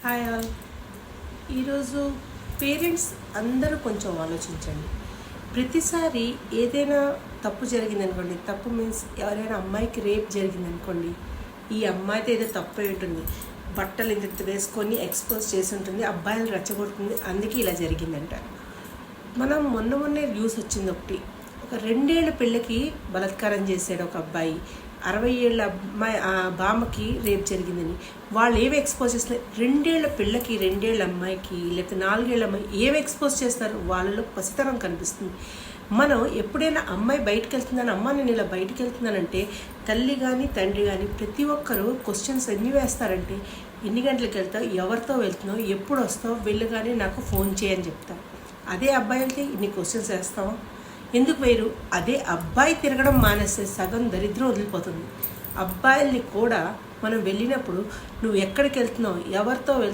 Hi all. ఈరోజు parents అందరూ కొంచెం ఆలోచించండి. ప్రతిసారి ఏదైనా తప్పు జరిగిందనుకోండి, తప్పు మీన్స్ ఎవరైనా అమ్మాయికి రేప్ జరిగిందనుకోండి, ఈ అమ్మాయితో ఏదో తప్పు అయి ఉంటుంది, బట్టలు ఇంత వేసుకొని ఎక్స్పోజ్ చేసి ఉంటుంది, అబ్బాయిలు రెచ్చగొడుతుంది, అందుకే ఇలా జరిగిందంట. మనం మొన్నే న్యూస్ వచ్చింది ఒకటి, ఒక 2 ఏళ్ల పిల్లకి బలాత్కారం చేశాడు ఒక అబ్బాయి, 60 ఏళ్ళ అమ్మాయి ఆ బామ్మకి రేప్ జరిగిందని. వాళ్ళు ఏవి ఎక్స్పోజ్ చేస్తున్నారు? 2 ఏళ్ల పిల్లకి, 2 ఏళ్ళ అమ్మాయికి, లేకపోతే 4 ఏళ్ళ అమ్మాయి ఏవి ఎక్స్పోజ్ చేస్తారు? వాళ్ళలో పసితనం కనిపిస్తుంది. మనం ఎప్పుడైనా అమ్మాయి బయటకు వెళ్తుందని, అమ్మ నేను ఇలా బయటకు వెళ్తున్నానంటే తల్లి కానీ తండ్రి కానీ ప్రతి ఒక్కరు క్వశ్చన్స్ ఎన్ని వేస్తారంటే, ఎన్ని గంటలకు వెళ్తావు, ఎవరితో వెళ్తున్నావు, ఎప్పుడు వస్తావు, వెళ్ళగానే నాకు ఫోన్ చేయని చెప్తావు. అదే అబ్బాయి వెళ్తే ఇన్ని క్వశ్చన్స్ వేస్తావా? ఎందుకు వేరు? అదే అబ్బాయి తిరగడం మానేస్తే సగం దరిద్రం వదిలిపోతుంది. అబ్బాయిల్ని కూడా మనం వెళ్ళినప్పుడు నువ్వు ఎక్కడికి వెళ్తున్నావు, ఎవరితో